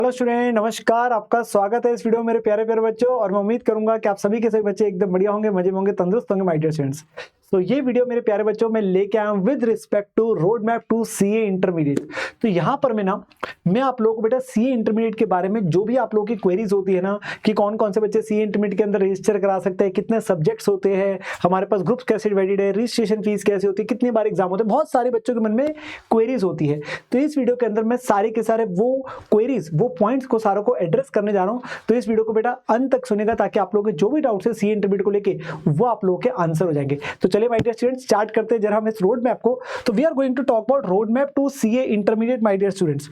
Hello student, नमस्कार। आपका स्वागत है इस वीडियो में मेरे प्यारे प्यारे बच्चों। और मैं उम्मीद करूंगा कि आप सभी के सभी बच्चे एकदम बढ़िया होंगे, मजे में होंगे, तंदुरुस्त होंगे माय डियर स्टूडेंट्स। तो ये वीडियो मेरे प्यारे बच्चों में लेके आया हूं with respect to road map to CA intermediate. तो यहाँ पर मैं आप लोगों को बेटा सीए इंटरमीडिएट के बारे में जो भी आप लोगों की क्वेरीज होती है ना, कि कौन कौन से बच्चे सीए इंटरमीडिएट के अंदर रजिस्टर करा सकते हैं, कितने सब्जेक्ट्स होते हैं, हमारे पास ग्रुप्स कैसे डिवाइडेड है, रजिस्ट्रेशन फीस कैसे होती है, कितनी बार एग्जाम होते हैं, बहुत सारे बच्चों के मन में क्वेरीज होती है। तो इस वीडियो के अंदर मैं सारे के सारे वो क्वेरीज, वो पॉइंट्स को सारों को एड्रेस करने जा रहा हूं। तो इस वीडियो को बेटा अंत तक सुनेगा ताकि आप लोगों के जो भी डाउट्स है सीए इंटरमीडिएट को लेके वो आप लोगों के आंसर हो जाएंगे। तो चलिए माय डियर स्टूडेंट्स, स्टार्ट करते हैं जरा हम इस रोड मैप को। तो we are going to talk about road map to CA intermediate my dear students.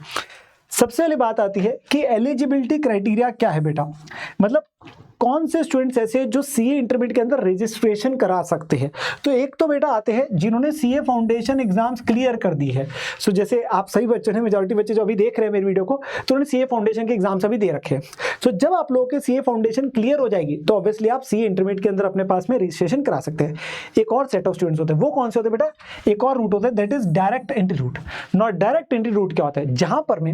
सबसे पहले बात आती है कि एलिजिबिलिटी क्राइटेरिया क्या है बेटा, मतलब कौन से स्टूडेंट्स ऐसे जो सीए इंटरमीडिएट के अंदर रजिस्ट्रेशन करा सकते हैं। तो एक तो बेटा आते हैं जिन्होंने सीए फाउंडेशन एग्जाम्स क्लियर कर दी है। सो जैसे आप सभी बच्चों ने, मेजॉरिटी बच्चे जो अभी देख रहे हैं मेरी वीडियो को, तो उन्होंने सीए फाउंडेशन के एग्जाम्स अभी दे रखे हैं। सो जब आप लोगों के सीए फाउंडेशन क्लियर हो जाएगी तो ऑब्वियसली आप सीए इंटरमीडिएट के अंदर अपने पास में रजिस्ट्रेशन करा सकते हैं। एक और सेट ऑफ स्टूडेंट्स होते हैं, वो कौन से होते हैं बेटा, एक और रूट होता है, that is direct entry route. Not direct entry route क्या होता है, जहां पर में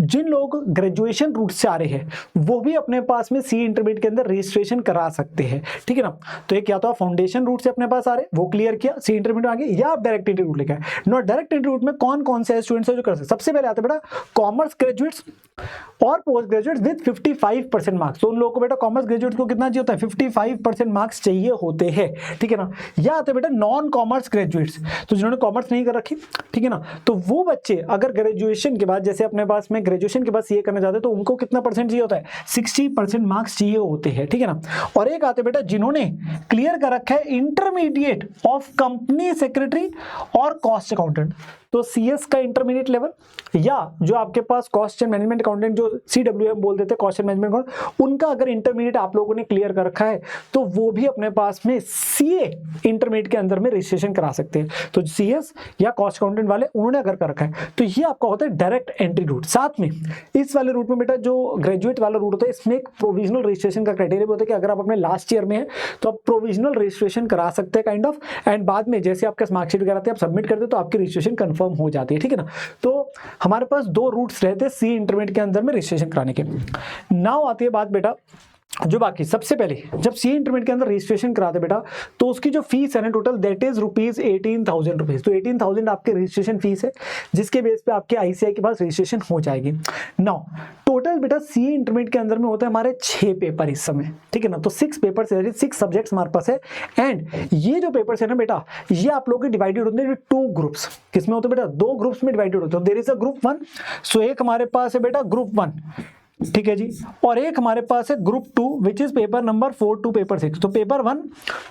जिन लोग ग्रेजुएशन रूट से आ रहे हैं वो भी अपने पास में सीए इंटरमीडिएट के अंदर रजिस्ट्रेशन करा सकते हैं, ठीक है ना। तो एक या तो आप फाउंडेशन रूट से अपने पास आ रहे वो क्लियर किया, सी इंटरमीडिएट आ गए, या आप डायरेक्ट एंट्री रूट लेके आए। नॉट डायरेक्ट एंट्री रूट में कौन कौन से स्टूडेंट्स हैं जो कर सकते हैं। सबसे पहले आते हैं बेटा कॉमर्स ग्रेजुएट्स और पोस्ट ग्रेजुएट्स विद 55% मार्क्स। तो उन लोगों को बेटा कॉमर्स ग्रेजुएट को कितना चाहिए होता है, 55% मार्क्स चाहिए होते हैं, ठीक है ना। या आते बेटा नॉन कॉमर्स ग्रेजुएट्स, तो जिन्होंने कॉमर्स नहीं कर रखी, ठीक है ना, तो वो बच्चे अगर ग्रेजुएशन के बाद, जैसे अपने पास में ग्रेजुएशन के बाद सीए करना चाहते हैं, तो उनको कितना परसेंट चाहिए होता है, 60% मार्क्स चाहिए होते हैं, ठीक है ना। और एक आते बेटा जिन्होंने क्लियर कर रखा है इंटरमीडिएट ऑफ कंपनी सेक्रेटरी और कॉस्ट अकाउंटेंट, तो सीएस का इंटरमीडिएट लेवल, या जो आपके पास कॉस्ट एंड मैनेजमेंट अकाउंटेंट जो सीडब्ल्यूएम बोल देते हैं, कॉस्ट एंड मैनेजमेंट अकाउंट, उनका अगर इंटरमीडिएट आप लोगों ने क्लियर कर रखा है तो वो भी अपने पास में सीए इंटरमीडिएट के अंदर में रजिस्ट्रेशन करा सकते हैं। तो सीएस या कॉस्ट अकाउंटेंट वाले उन्होंने अगर कर रखा है तो ये आपका होता है डायरेक्ट एंट्री रूट। साथ में इस वाले रूट में बेटा जो ग्रेजुएट वाला रूट होता है, इसमें एक प्रोविजनल रजिस्ट्रेशन का क्राइटेरिया भी होता है कि अगर आप अपने लास्ट ईयर में है तो आप प्रोविजनल रजिस्ट्रेशन करा सकते हैं काइंड ऑफ, एंड बाद में जैसे आपका मार्कशीट वगैरह आती है आप सबमिट करते तो आपकी रजिस्ट्रेशन कंफर्म हो जाती है, ठीक है ना। तो हमारे पास दो रूट्स रहते हैं सी इंटरमीडिएट के अंदर में रजिस्ट्रेशन कराने के। नाउ आती है बात बेटा जो बाकी, सबसे पहले जब सी इंटरमीडिएट के अंदर रजिस्ट्रेशन कराते बेटा तो उसकी जो फीस है ना total, that is rupees 18,000 rupees. तो 18,000 आपके रजिस्ट्रेशन फीस है जिसके बेस पे आपके आईसीआई के पास रजिस्ट्रेशन हो जाएगी। नाउ टोटल बेटा सी इंटरमीडिएट के अंदर में होते हैं हमारे 6 पेपर इस समय, ठीक है ना। तो 6 पेपर, 6 सब्जेक्ट्स हमारे पास है। एंड ये जो पेपर्स है ना बेटा, ये आप लोग के डिवाइडेड होते हैं 2 ग्रुप्स। किसमें होते हैं बेटा, 2 ग्रुप्स में डिवाइडेड होते हैं। देयर इज अ ग्रुप 1, सो एक हमारे पास है बेटा ग्रुप 1, ठीक है जी, और एक हमारे पास है group 2 which is paper number 4 to paper 6। तो paper 1,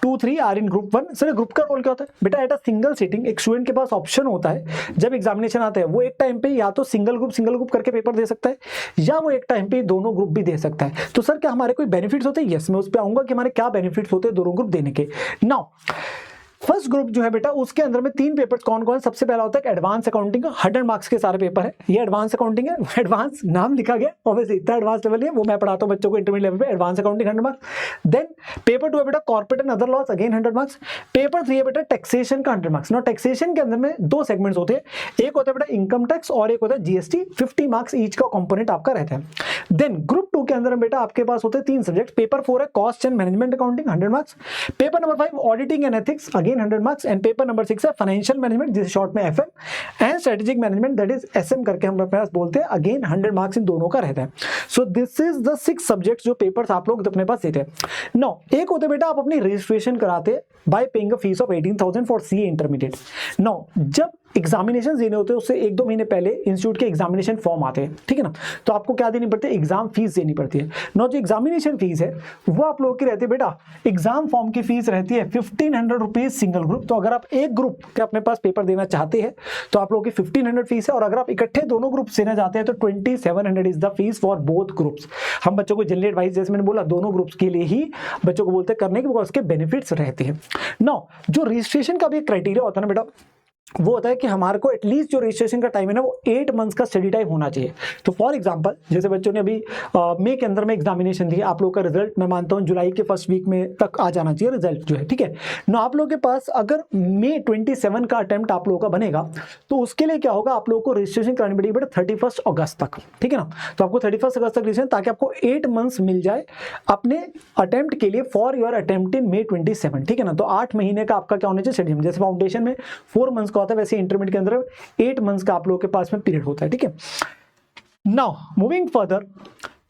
2, 3 are in group 1। Sir group का रोल क्या होता है बेटा, एट अ सिंगल सीटिंग एक स्टूडेंट के पास ऑप्शन होता है जब एग्जामिनेशन आता है, वो एक टाइम पे या तो सिंगल ग्रुप करके पेपर दे सकता है, या वो एक टाइम पे दोनों ग्रुप भी दे सकता है। तो सर क्या हमारे कोई बेनिफिट्स होते हैं, यस मैं उस पर आऊंगा कि हमारे क्या बेनिफिट्स होते हैं दोनों ग्रुप देने के। नाउ फर्स्ट ग्रुप जो है बेटा उसके अंदर में 3 पेपर्स कौन कौन, सबसे पहला होता है एडवांस अकाउंटिंग, 100 मार्क्स के सारे पेपर है। ये एडवांस अकाउंटिंग है, एडवांस नाम लिखा गया, ऑब्वियसली इतना एडवांस लेवल है, वो मैं पढ़ाता हूं बच्चों को इंटरमीडिएट लेवल पे, advance accounting 100 marks. Then paper 2 है बेटा corporate and other laws, again 100 marks. Paper 3 है बेटा टैक्सेशन का 100 मार्क्स। नो टैक्सेशन के अंदर में 2 सेगमेंट्स होते हैं, एक होता है बेटा इनकम टैक्स और एक होता है जीएसटी, 50 मार्क्स ईच का कंपोनेंट आपका रहता है। देन ग्रुप 2 के अंदर बेटा आपके पास होते हैं 3 सब्जेक्ट। पेपर 4 है cost and management accounting, 100 marks. Paper number 5 auditing and ethics, again 100 marks. And paper number 6 है फाइनेंशियल मैनेजमेंट, जिसे शॉर्ट में FM, and strategic management that is SM करके हम अपने पास बोलते हैं, अगेन 100 मार्क्स इन दोनों का रहता है। So this is the 6 subjects जो पेपर्स आप लोग अपने पास देते हैं। नो एक होते बेटा आप अपनी रजिस्ट्रेशन कराते by paying a fee of 18,000 for CA intermediate. Now जब एग्जामिनेशन देने होते हैं उससे 1-2 महीने पहले इंस्टीट्यूट के एग्जामिनेशन फॉर्म आते हैं, ठीक है ना, तो आपको क्या देनी पड़ती है, एग्जाम फीस देनी पड़ती है। नो जो एग्जामिनेशन फीस है वो आप लोगों की रहती है बेटा, एग्जाम फॉर्म की फीस रहती है 1500 रुपीज सिंगल ग्रुप। तो अगर आप एक ग्रुप के अपने पास पेपर देना चाहते हैं तो आप लोगों की 1500 फीस है, और अगर आप इकट्ठे दोनों ग्रुप देना चाहते हैं तो 2700 is the fees for both groups. हम बच्चों को जनरल एडवाइस, जैसे मैंने बोला, दोनों ग्रुप्स के लिए ही बच्चों को बोलते हैं करने के, बिकॉज उसके बेनिफिट्स रहते हैं। नो जो रजिस्ट्रेशन का भी एक क्राइटेरिया होता है ना बेटा, वो होता है कि हमारे को एटलीस्ट जो रजिस्ट्रेशन का टाइम है ना वो 8 मंथ्स का स्टडी टाइम होना चाहिए। तो फॉर एग्जांपल जैसे बच्चों ने अभी मई के अंदर में एग्जामिनेशन दी, आप लोगों का रिजल्ट मैं मानता हूँ जुलाई के फर्स्ट वीक में तक आ जाना चाहिए रिजल्ट जो है, ठीक है ना। आप लोगों के पास अगर मई 27 का अटेम्प्ट आप लोगों का बनेगा तो उसके लिए क्या होगा, आप लोगों को रजिस्ट्रेशन करानी पड़ेगी बेटा 31 अगस्त तक, ठीक है ना। तो आपको 31 अगस्त तक रजिस्ट्रेशन, ताकि आपको 8 मंथ्स मिल जाए अपने अटेम्प्ट के लिए फॉर योर अटेम्प्ट इन मई 27, ठीक है ना। तो 8 महीने का आपका क्या होना चाहिए शेड्यूल, जैसे फाउंडेशन में 4 मंथ्स का होता है वैसे इंटरमीडिएट के अंदर 8 मंथ्स का आप लोगों के पास में पीरियड होता है, ठीक है। नाउ मूविंग फर्दर,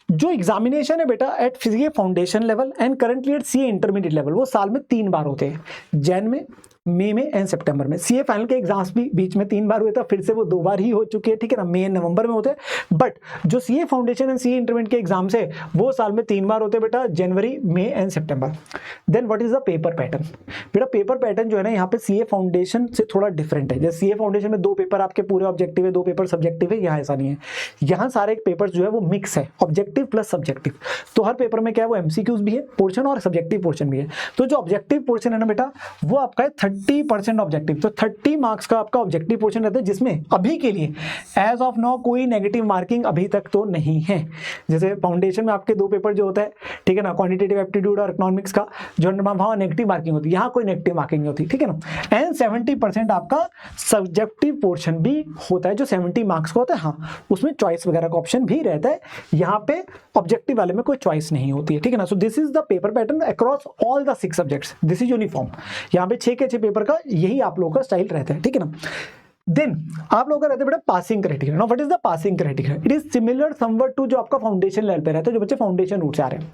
जो एग्जामिनेशन है बेटा at CA foundation level and currently at CA intermediate level, वो साल में 3 बार होते हैं, जैन में, मई में एंड सितंबर में। सीए फाइनल के एग्जाम्स भी बीच में 3 बार हुए थे, फिर से वो 2 बार ही हो चुके हैं, ठीक है ना, मई नवंबर में होते हैं। बट जो CA foundation and CA intermediate के एग्जाम्स है वो साल में 3 बार होते हैं बेटा, जनवरी, मई एंड सितंबर। Then what is the paper pattern, बेटा पेपर पैटर्न जो है ना यहाँ पे सीए फाउंडेशन से थोड़ा डिफरेंट है। जैसे सीए फाउंडेशन में 2 पेपर आपके पूरे ऑब्जेक्टिव है, 2 पेपर सब्जेक्टिव है, यहाँ ऐसा नहीं है। यहाँ सारे पेपर जो है वो मिक्स है, ऑब्जेक्टिव प्लस सब्जेक्टिव। तो हर पेपर में क्या है, वो एमसीक्यूज भी है पोर्शन और सब्जेक्टिव पोर्शन भी है। तो जो ऑब्जेक्टिव पोर्शन है ना बेटा वो आपका है 30% ऑब्जेक्टिव, तो 30 मार्क्स का आपका ऑब्जेक्टिव पोर्शन रहता है, जिसमें अभी के लिए एज ऑफ नाउ कोई नेगेटिव मार्किंग अभी तक तो नहीं है। जैसे फाउंडेशन में आपके 2 पेपर जो होता है, ठीक है ना, क्वांटिटेटिव एप्टीट्यूड और इकोनॉमिक्स का, जो वहां नेगेटिव मार्किंग होती है, यहाँ कोई नेगेटिव मार्किंग नहीं होती, ठीक है ना। एंड 70% आपका सब्जेक्टिव पोर्शन भी होता है, जो 70 मार्क्स का होता है। हाँ, उसमें चॉइस वगैरह का ऑप्शन भी रहता है, यहाँ पे ऑब्जेक्टिव वाले में कोई चॉइस नहीं होती है, ठीक है ना। So this is the paper pattern across all the 6 subjects, this is uniform. यहाँ पे 6 के 6 पेपर का यही आप लोगों का स्टाइल रहता है, ठीक है ना। देन आप लोगों का रहता है बेटा passing criteria. Now what is the passing criteria, it is similar somewhat to जो आपका फाउंडेशन लेवल पे रहता है, जो बच्चे फाउंडेशन रूट से आ रहे हैं।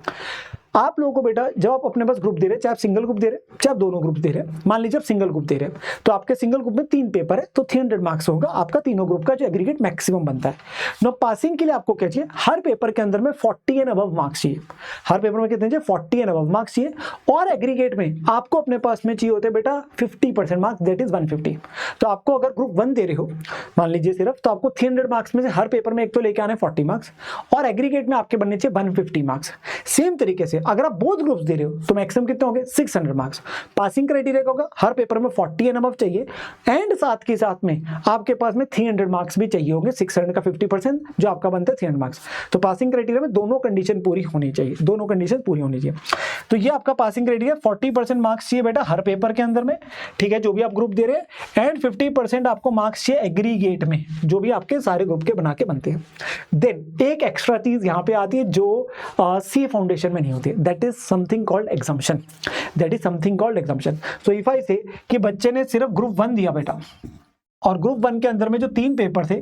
आप लोगों को बेटा जब आप अपने पास ग्रुप दे रहे हैं, चाहे आप सिंगल ग्रुप दे रहे हैं चाहे आप दोनों ग्रुप दे रहे हैं, मान लीजिए आप सिंगल ग्रुप दे रहे हैं तो आपके सिंगल ग्रुप में 3 पेपर है, तो 300 मार्क्स होगा आपका तीनों ग्रुप का, जो एग्रीगेट मैक्सिमम बनता है। नो पासिंग के लिए आपको क्या चाहिए, हर पेपर के अंदर में 40 एंड अबव मार्क्स चाहिए। हर पेपर में कितने चाहिए, 40 एंड अबव मार्क्स चाहिए। और एग्रीगेट में आपको अपने पास में चाहिए होते हैं बेटा 50% मार्क्स, दैट इज 150। तो आपको अगर ग्रुप 1 दे रहे हो मान लीजिए सिर्फ, तो आपको 300 मार्क्स में से हर पेपर में एक तो लेके आने 40 मार्क्स, और एग्रीगेट में आपके बनने चाहिए 150 मार्क्स। सेम तरीके से अगर आप बोथ ग्रुप्स दे रहे हो तो मैक्सिमम कितने होंगे, 600 मार्क्स। पासिंग क्राइटेरिया का होगा हर पेपर में 40 एंड अबव चाहिए, एंड साथ के साथ में आपके पास में 300 मार्क्स भी चाहिए होंगे, 600 का 50% जो आपका बनता है 300 मार्क्स। तो पासिंग क्राइटेरिया में दोनों कंडीशन पूरी होनी चाहिए, दोनों कंडीशन पूरी होनी चाहिए। तो ये आपका पासिंग क्राइटेरिया, 40% मार्क्स चाहिए बेटा हर पेपर के अंदर में, ठीक है, जो भी आप ग्रुप दे रहे हैं, एंड 50% आपको मार्क्स चाहिए एग्रीगेट में, जो भी आपके सारे ग्रुप के बना के बनते हैं। देन एक एक्स्ट्रा चीज यहाँ पे आती है जो सी फाउंडेशन में नहीं होती है, that is something called exemption, that is something called exemption. So if I से कि बच्चे ने सिर्फ ग्रुप 1 दिया बेटा, और ग्रुप 1 के अंदर में जो 3 पेपर थे,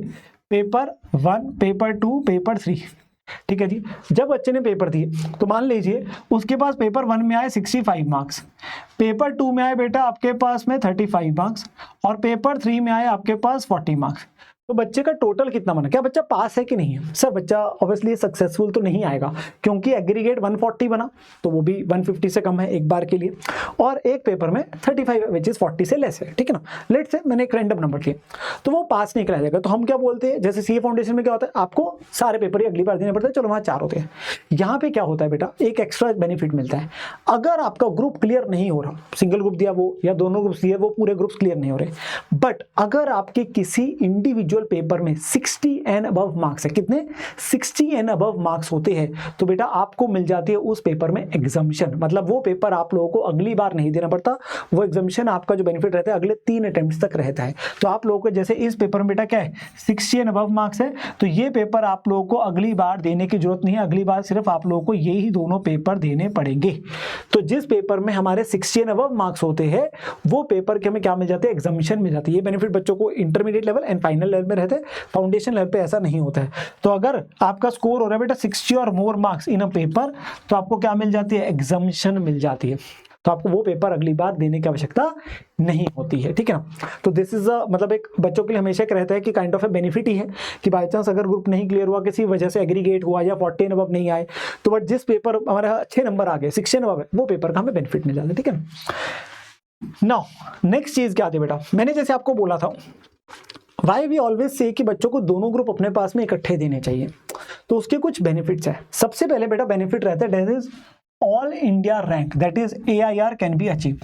पेपर 1, पेपर 2, पेपर 3, ठीक है जी। जब बच्चे ने पेपर दिए तो मान लीजिए उसके पास पेपर 1 में आए 65 मार्क्स, पेपर 2 में आए बेटा आपके पास में 35 मार्क्स, और पेपर 3 में आए आपके पास 40 मार्क्स। तो बच्चे का टोटल कितना बना, क्या बच्चा पास है कि नहीं है? सर बच्चा ऑब्वियसली सक्सेसफुल तो नहीं आएगा, क्योंकि एग्रीगेट 140 बना तो वो भी 150 से कम है एक बार के लिए, और एक पेपर में 35 विच इज 40 से लेस है, ठीक है ना। लेट्स से मैंने एक रैंडम नंबर लिया, तो वो पास नहीं कराया जाएगा। तो हम क्या बोलते हैं, जैसे सीए फाउंडेशन में क्या होता है, आपको सारे पेपर ही अगली बार देने पड़ते हैं, चलो वहाँ 4 होते हैं। यहाँ पे क्या होता है बेटा, एक एक्स्ट्रा बेनिफिट मिलता है। अगर आपका ग्रुप क्लियर नहीं हो रहा, सिंगल ग्रुप दिया वो या दोनों ग्रुप दिए वो, पूरे ग्रुप्स क्लियर नहीं हो रहे, बट अगर आपके किसी इंडिविजुअल पेपर में 60 एंड अबव मार्क्स है, कितने 60 एंड अबव मार्क्स होते हैं, तो बेटा आपको मिल जाती है उस पेपर में एग्जम्पशन। मतलब वो पेपर आप लोगों को अगली बार नहीं देना पड़ता, वो एग्जम्पशन आपका जो बेनिफिट रहता है अगले 3 अटेम्प्ट्स तक रहता है। तो आप लोगों को जैसे इस पेपर में बेटा क्या है 60 एंड अबव मार्क्स है, तो ये पेपर आप लोगों को अगली बार देने की जरूरत नहीं है, अगली बार सिर्फ आप लोगों को यही दोनों पेपर देने पड़ेंगे। तो जिस पेपर में हमारे 60 एंड अबव मार्क्स होते हैं वो पेपर के हमें क्या मिल जाते हैं, एग्जम्पशन मिल जाती है। ये बेनिफिट बच्चों को intermediate level and final level में रहते हैं, फाउंडेशन लेवल पे ऐसा नहीं होता है। तो अगर आपका स्कोर हो रहा है बेटा 60 और more marks in a paper, तो आपको क्या मिल जाती है, एग्जम्पशन मिल जाती है। तो आपको वो पेपर अगली बार देने की आवश्यकता नहीं होती है, ठीक है ना। तो दिस इज मतलब एक बच्चों के लिए हमेशा एक रहता है कि काइंड ऑफ ए बेनिफिट ही है कि बाई चांस अगर ग्रुप नहीं क्लियर हुआ, किसी वजह से एग्रीगेट हुआ या 40 अबव नहीं आए, तो बट जिस पेपर हमारे अच्छे नंबर आ गए 60 अबव है, वो पेपर का हमें बेनिफिट मिल जाता है, ठीक है ना। नाउ नेक्स्ट चीज क्या आती है बेटा, मैंने जैसे आपको बोला था वाई वी ऑलवेज से कि बच्चों को दोनों ग्रुप अपने पास में इकट्ठे देने चाहिए, तो उसके कुछ बेनिफिट्स है। सबसे पहले बेटा बेनिफिट रहता है that is all India rank that is AIR can be achieve.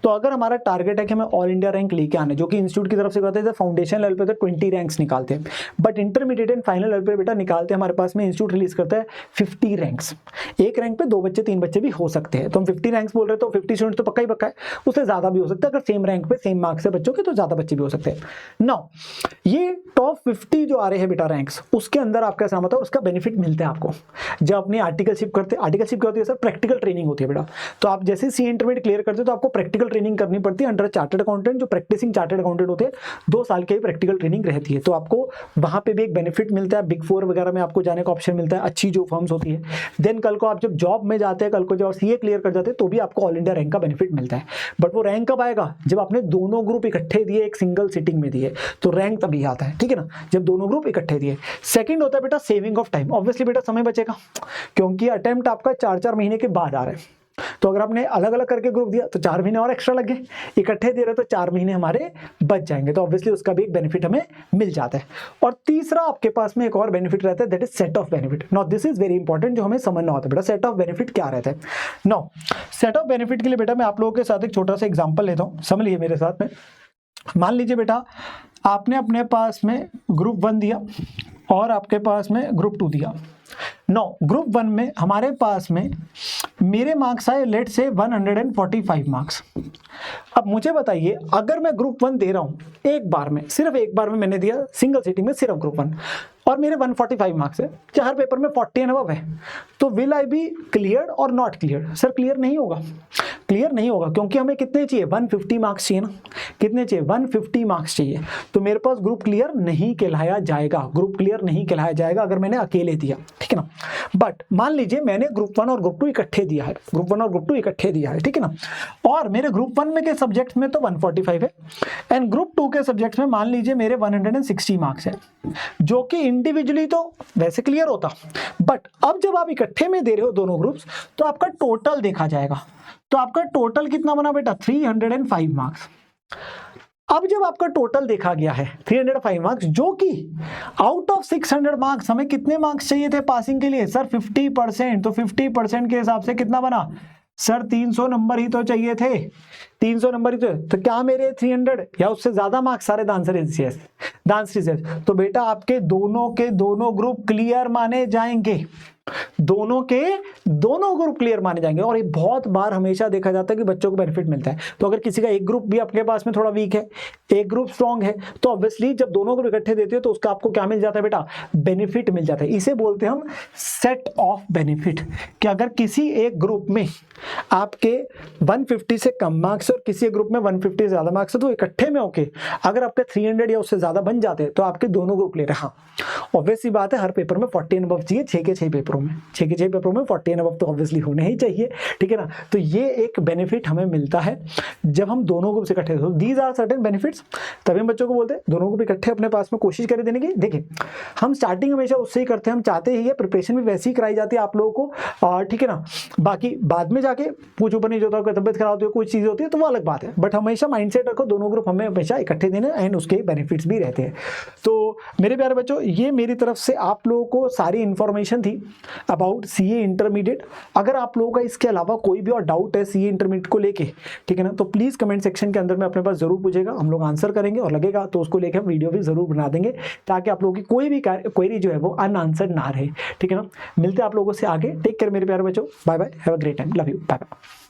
तो अगर हमारा टारगेट है कि हमें ऑल इंडिया रैंक लेके आने, जो कि इंस्टीट्यूट की तरफ से कहते हैं फाउंडेशन लेवल पे तो 20 रैंक्स निकालते हैं, but intermediate and final level पे बेटा निकालते हैं हमारे पास में इंस्टीट्यूट रिलीज करता है 50 रैंक्स। एक रैंक पे 2 बच्चे 3 बच्चे भी हो सकते हैं, तो हम 50 रैंक्स बोल रहे हैं तो 50 स्टूडेंट तो पक्का ही पक्का है, उससे ज्यादा भी हो सकता है। अगर सेम रैंक पे सेम मार्क्स है बच्चों के तो ज्यादा बच्चे भी हो सकते हैं। नाउ ये टॉप 50 जो आ रहे हैं बेटा रैंक्स, उसके अंदर आपका क्या होता है, उसका बेनिफिट मिलता है आपको जब अपनी आर्टिकलशिप करते हैं। आर्टिकलशिप क्या होती है सर? प्रैक्टिकल ट्रेनिंग होती है बेटा। तो आप जैसे सी इंटरमीडिएट क्लियर करते हो तो आपको प्रैक्टिकल ट्रेनिंग करनी पड़ती है अंडर चार्टर्ड अकाउंटेंट। जो प्रैक्टिसिंग चार्टर्ड अकाउंटेंट होते हैं 2 साल की प्रैक्टिकल ट्रेनिंग रहती है, तो आपको वहां पे भी एक बेनिफिट मिलता है। बिग 4 वगैरह में आपको जाने का ऑप्शन मिलता है, अच्छी जो फर्म्स होती है। देन कल को आप जब जॉब में जाते हैं, कल को जब सीए क्लियर कर जाते हैं तो भी आपको ऑल इंडिया रैंक का बेनिफिट मिलता है। बट वो रैंक कब आएगा? जब आपने दोनों ग्रुप इकट्ठे दिए, एक सिंगल सिटिंग में दिए, तो रैंक तभी आता है, ठीक है ना, जब दोनों ग्रुप इकट्ठे दिए। सेकंड होता है बेटा सेविंग ऑफ टाइम। ऑब्वियसली बेटा समय बचेगा, क्योंकि अटेम्प्ट आपका 4-4 महीने के बाद आ रहा है। तो अगर आपने अलग अलग करके ग्रुप दिया तो 4 महीने और एक्स्ट्रा लग गए, इकट्ठे दे रहे तो 4 महीने हमारे बच जाएंगे, तो ऑब्वियसली उसका भी एक बेनिफिट हमें मिल जाता है। और तीसरा आपके पास में एक और बेनिफिट रहता है, that is set of benefit. Now this is very important, जो हमें समझना होता है बेटा सेट ऑफ बेनिफिट क्या रहता है। नाउ सेट ऑफ बेनिफिट के लिए बेटा मैं आप लोगों के साथ एक छोटा सा एग्जाम्पल लेता हूँ, समझ लीजिए मेरे साथ में। मान लीजिए बेटा आपने अपने पास में ग्रुप 1 दिया और आपके पास में ग्रुप 2 दिया। नो ग्रुप 1 में हमारे पास में मेरे मार्क्स आए लेट से 145 मार्क्स। अब मुझे बताइए, अगर मैं ग्रुप 1 दे रहा हूं एक बार में, सिर्फ एक बार में मैंने दिया सिंगल सीटिंग में सिर्फ ग्रुप 1, और मेरे 145 मार्क्स है, चाहे हर पेपर में 40 एंड अबव है, तो विल आई बी क्लियर और नॉट क्लियर? सर क्लियर नहीं होगा, क्लियर नहीं होगा, क्योंकि हमें कितने चाहिए? 150 मार्क्स चाहिए ना। कितने चाहिए? 150 मार्क्स चाहिए। तो मेरे पास ग्रुप क्लियर नहीं कहलाया जाएगा, ग्रुप क्लियर नहीं कहलाया जाएगा अगर मैंने अकेले दिया, ठीक है ना। बट मान लीजिए मैंने ग्रुप 1 और ग्रुप 2 इकट्ठे दिया है, ग्रुप 1 और ग्रुप 2 इकट्ठे दिया है, ठीक है ना, और मेरे ग्रुप 1 में के सब्जेक्ट में तो 145 है, एंड ग्रुप 2 के सब्जेक्ट में मान लीजिए मेरे 160 मार्क्स है, जो कि इंडिविजुअली तो वैसे क्लियर होता, बट अब जब आप इकट्ठे में दे रहे हो दोनों ग्रुप्स, तो आपका टोटल देखा जाएगा। तो आपका टोटल कितना बना बेटा? 305 मार्क्स। अब जब आपका टोटल देखा गया है 305 मार्क्स, जो कि आउट ऑफ 600 मार्क्स हमें कितने मार्क्स चाहिए थे पासिंग के लिए? सर 50%। तो 50% के हिसाब से कितना बना सर? 300 नंबर ही तो चाहिए थे, 300 नंबर ही तो क्या मेरे 300 या उससे ज्यादा मार्क्स? सारे the answer is yes, the answer is yes. तो बेटा आपके दोनों के दोनों ग्रुप क्लियर माने जाएंगे, दोनों के दोनों ग्रुप क्लियर माने जाएंगे। और ये बहुत बार हमेशा देखा जाता है कि बच्चों को बेनिफिट मिलता है। तो अगर किसी का एक ग्रुप भी अपने पास में थोड़ा वीक है, एक ग्रुप स्ट्रांग है, तो ऑब्वियसली जब दोनों ग्रुप इकट्ठे देते हो तो उसका आपको क्या मिल जाता है बेटा? बेनिफिट मिल जाता है। इसे बोलते हैं हम सेट ऑफ बेनिफिट, कि अगर किसी एक ग्रुप में आपके 150 से कम मार्क्स और किसी एक ग्रुप में 150 से ज्यादा मार्क्स है, तो इकट्ठे में होके अगर आपके 300 या उससे ज्यादा बन जाते हैं तो आपके दोनों ग्रुप क्लियर है। हाँ ऑब्वियसली बात है, हर पेपर में 40 एंड अबव चाहिए, 6 के 6 पेपरों में, 6 के 6 पेपरों में 40 एंड अबव तो ऑब्वियसली होने ही चाहिए, ठीक है ना। तो ये एक बेनिफिट हमें मिलता है जब हम दोनों ग्रुप से इकट्ठे। दीज आर सर्टेन बेनिफिट्स, तभी हम बच्चों को बोलते हैं दोनों ग्रुप इकट्ठे अपने पास में कोशिश करें देने की। देखिए हम स्टार्टिंग हमेशा उससे ही करते हैं, हम चाहते ही है प्रिपरेशन भी वैसी ही कराई जाती है आप लोगों को, ठीक है ना। बाकी बाद में जाके कुछ ऊपर नहीं होता है, तबियत खराब होती है, कुछ चीज़ होती है, तो वो अलग बात है, बट हमेशा माइंडसेट रखो दोनों ग्रुप हमें हमेशा इकट्ठे देने एंड उसके बेनिफिट्स भी रहते हैं। तो मेरे प्यारे बच्चों, ये मेरी तरफ से आप लोगों को सारी इंफॉर्मेशन थी अबाउट सीए इंटरमीडिएट। अगर आप लोगों का इसके अलावा कोई भी और डाउट है सीए इंटरमीडिएट को लेके, ठीक है ना, तो प्लीज कमेंट सेक्शन के अंदर में अपने पास जरूर पूछेगा, हम लोग आंसर करेंगे, और लगेगा तो उसको लेकर हम वीडियो भी जरूर बना देंगे, ताकि आप लोगों की कोई भी क्वेरी जो है वो अनआंसर्ड ना रहे, ठीक है ना। मिलते हैं आप लोगों से आगे, टेक केयर मेरे प्यारे बच्चों, bye bye, have a great time, love you, bye bye.